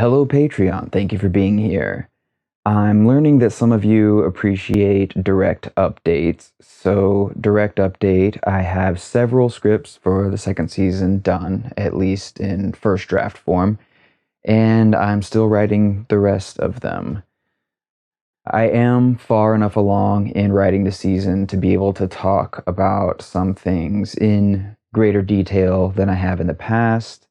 Hello, Patreon. Thank you for being here. I'm learning that some of you appreciate direct updates. So, direct update, I have several scripts for the second season done, at least in first draft form, and I'm still writing the rest of them. I am far enough along in writing the season to be able to talk about some things in greater detail than I have in the past,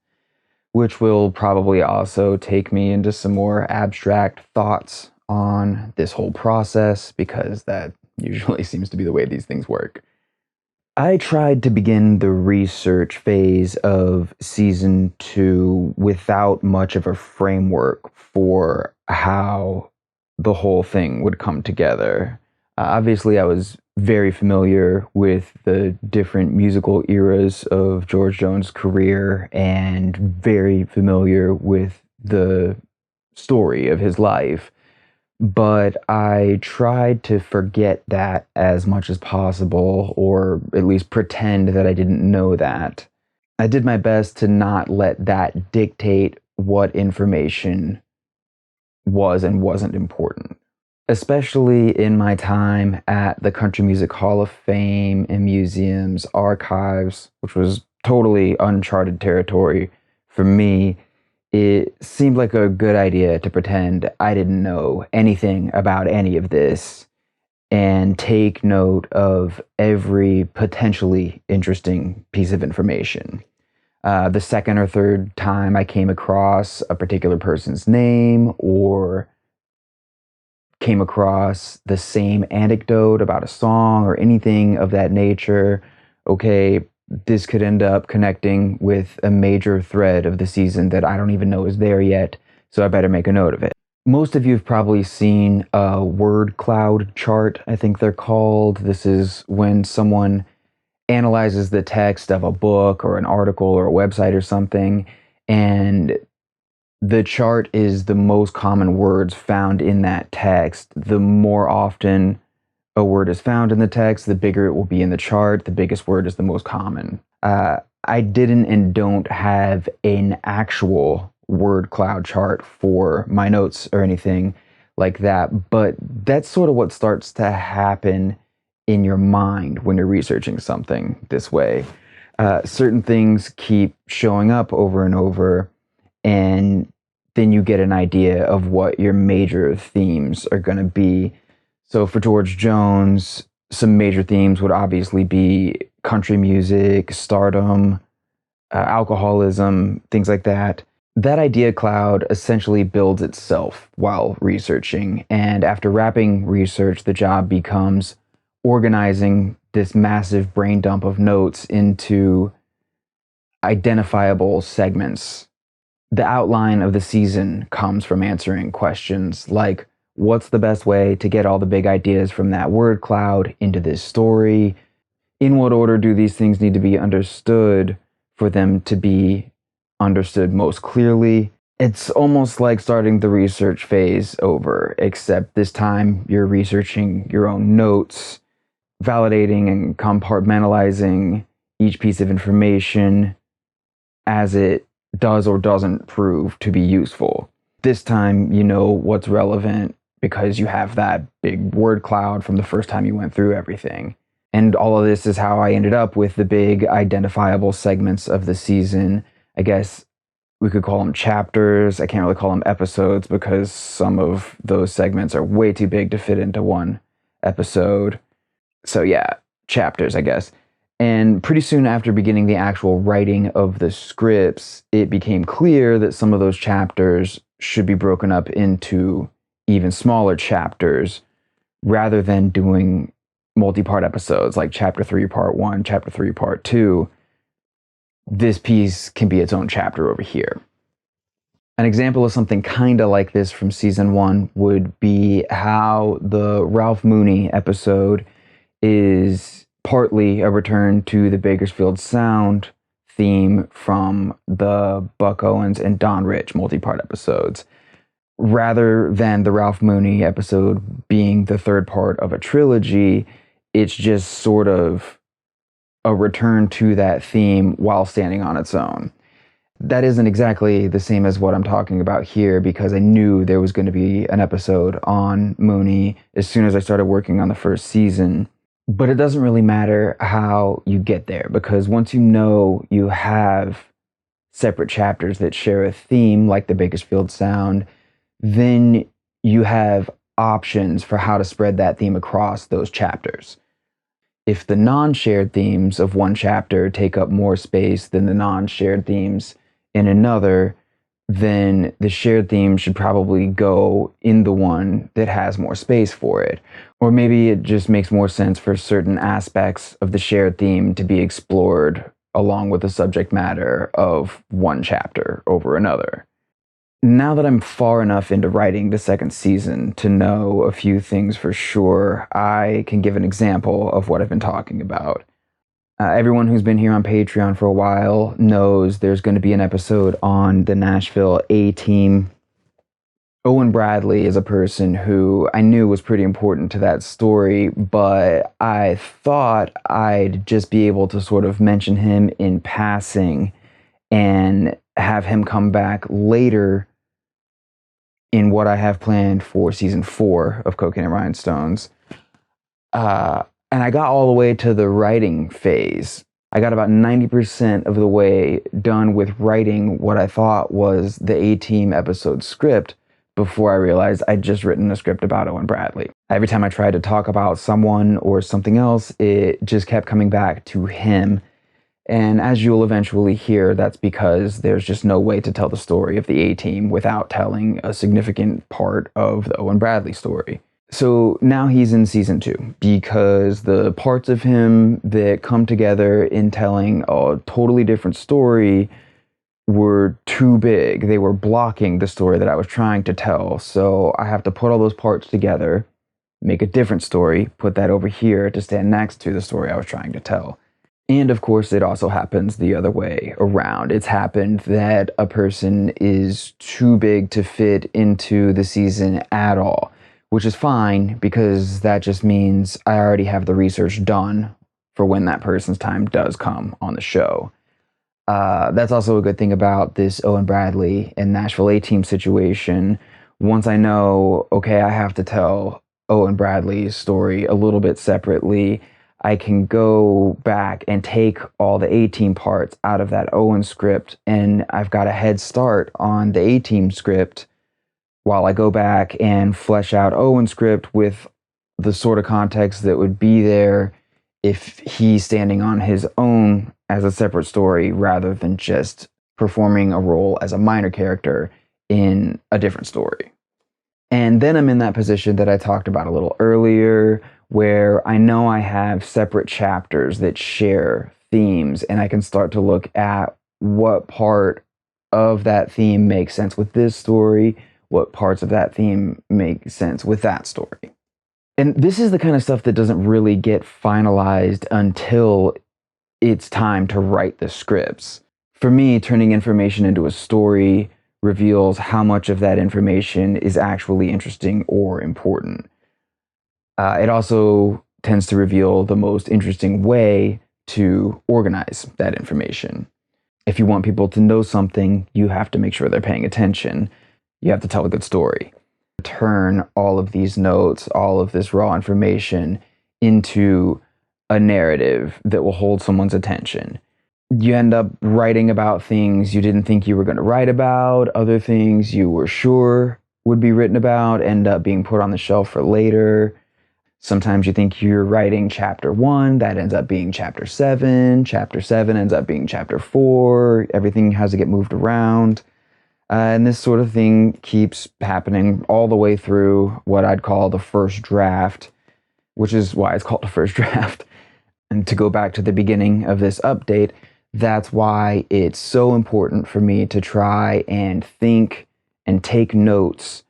which will probably also take me into some more abstract thoughts on this whole process, because that usually seems to be the way these things work. I tried to begin the research phase of season 2 without much of a framework for how the whole thing would come together. Obviously, I was very familiar with the different musical eras of George Jones' career and very familiar with the story of his life. But I tried to forget that as much as possible, or at least pretend that I didn't know that. I did my best to not let that dictate what information was and wasn't important, especially in my time at the Country Music Hall of Fame and Museum's archives, which was totally uncharted territory for me. It seemed like a good idea to pretend I didn't know anything about any of this and take note of every potentially interesting piece of information. The second or third time I came across a particular person's name or came across the same anecdote about a song or anything of that nature, okay, this could end up connecting with a major thread of the season that I don't even know is there yet, so I better make a note of it. Most of you have probably seen a word cloud chart, I think they're called. This is when someone analyzes the text of a book or an article or a website or something, and the chart is the most common words found in that text. The more often a word is found in the text, the bigger it will be in the chart. The biggest word is the most common. I didn't and don't have an actual word cloud chart for my notes or anything like that, but that's sort of what starts to happen in your mind when you're researching something this way. Certain things keep showing up over and over, and then you get an idea of what your major themes are going to be. So for George Jones, some major themes would obviously be country music, stardom, alcoholism, things like that. That idea cloud essentially builds itself while researching, and after wrapping research, the job becomes organizing this massive brain dump of notes into identifiable segments. The outline of the season comes from answering questions like, what's the best way to get all the big ideas from that word cloud into this story? In what order do these things need to be understood for them to be understood most clearly? It's almost like starting the research phase over, except this time you're researching your own notes, validating and compartmentalizing each piece of information as it does or doesn't prove to be useful. This time, you know what's relevant because you have that big word cloud from the first time you went through everything. And all of this is how I ended up with the big identifiable segments of the season. I guess we could call them chapters. I can't really call them episodes because some of those segments are way too big to fit into one episode. So yeah, chapters, I guess. And pretty soon after beginning the actual writing of the scripts, it became clear that some of those chapters should be broken up into even smaller chapters rather than doing multi-part episodes like chapter 3 part 1, chapter 3 part 2. This piece can be its own chapter over here. An example of something kind of like this from season 1 would be how the Ralph Mooney episode is partly a return to the Bakersfield Sound theme from the Buck Owens and Don Rich multi-part episodes, rather than the Ralph Mooney episode being the third part of a trilogy. It's just sort of a return to that theme while standing on its own. that isn't exactly the same as what I'm talking about here, because I knew there was going to be an episode on Mooney as soon as I started working on the first season. But it doesn't really matter how you get there, because once you know you have separate chapters that share a theme, like the Bakersfield Sound, then you have options for how to spread that theme across those chapters. If the non-shared themes of one chapter take up more space than the non-shared themes in another, then the shared theme should probably go in the one that has more space for it. Or maybe it just makes more sense for certain aspects of the shared theme to be explored along with the subject matter of one chapter over another. Now that I'm far enough into writing the second season to know a few things for sure, I can give an example of what I've been talking about. Everyone who's been here on Patreon for a while knows there's going to be an episode on the Nashville A-Team. Owen Bradley is a person who I knew was pretty important to that story, but I thought I'd just be able to sort of mention him in passing and have him come back later in what I have planned for season 4 of Cocaine and Rhinestones. And I got all the way to the writing phase. I got about 90% of the way done with writing what I thought was the A-Team episode script before I realized I'd just written a script about Owen Bradley. Every time I tried to talk about someone or something else, it just kept coming back to him. And as you'll eventually hear, that's because there's just no way to tell the story of the A-Team without telling a significant part of the Owen Bradley story. So now he's in season 2 because the parts of him that come together in telling a totally different story were too big. They were blocking the story that I was trying to tell. So I have to put all those parts together, make a different story, put that over here to stand next to the story I was trying to tell. And of course, it also happens the other way around. It's happened that a person is too big to fit into the season at all, which is fine because that just means I already have the research done for when that person's time does come on the show. That's also a good thing about this Owen Bradley and Nashville A-Team situation. Once I know, okay, I have to tell Owen Bradley's story a little bit separately, I can go back and take all the A-Team parts out of that Owen script, and I've got a head start on the A-Team script while I go back and flesh out Owen's script with the sort of context that would be there if he's standing on his own as a separate story rather than just performing a role as a minor character in a different story. And then I'm in that position that I talked about a little earlier, where I know I have separate chapters that share themes, and I can start to look at what part of that theme makes sense with this story, what parts of that theme make sense with that story. And this is the kind of stuff that doesn't really get finalized until it's time to write the scripts. For me, turning information into a story reveals how much of that information is actually interesting or important. It also tends to reveal the most interesting way to organize that information. If you want people to know something, you have to make sure they're paying attention. You have to tell a good story. Turn all of these notes, all of this raw information into a narrative that will hold someone's attention. You end up writing about things you didn't think you were going to write about. Other things you were sure would be written about end up being put on the shelf for later. Sometimes you think you're writing chapter 1, that ends up being chapter 7. Chapter 7 ends up being chapter 4. Everything has to get moved around. And this sort of thing keeps happening all the way through what I'd call the first draft, which is why it's called the first draft. And to go back to the beginning of this update, that's why it's so important for me to try and think and take notes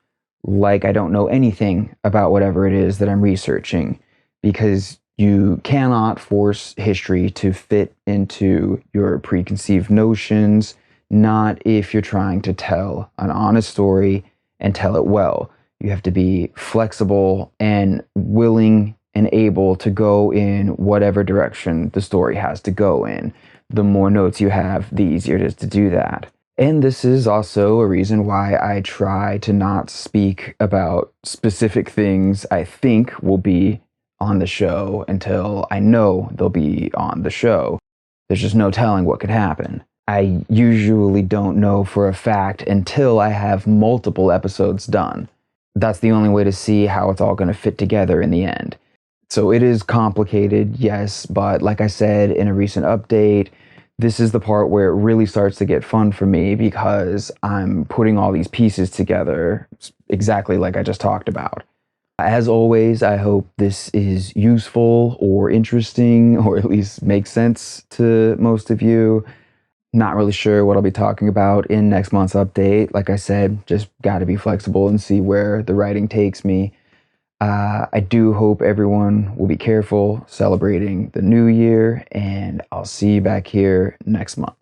like I don't know anything about whatever it is that I'm researching, because you cannot force history to fit into your preconceived notions, not if you're trying to tell an honest story and tell it well. You have to be flexible and willing and able to go in whatever direction the story has to go in. The more notes you have, the easier it is to do that. And this is also a reason why I try to not speak about specific things I think will be on the show until I know they'll be on the show. There's just no telling what could happen. I usually don't know for a fact until I have multiple episodes done. That's the only way to see how it's all going to fit together in the end. So it is complicated, yes, but like I said in a recent update, this is the part where it really starts to get fun for me because I'm putting all these pieces together exactly like I just talked about. As always, I hope this is useful or interesting or at least makes sense to most of you. Not really sure what I'll be talking about in next month's update. Like I said, just got to be flexible and see where the writing takes me. I do hope everyone will be careful celebrating the new year, and I'll see you back here next month.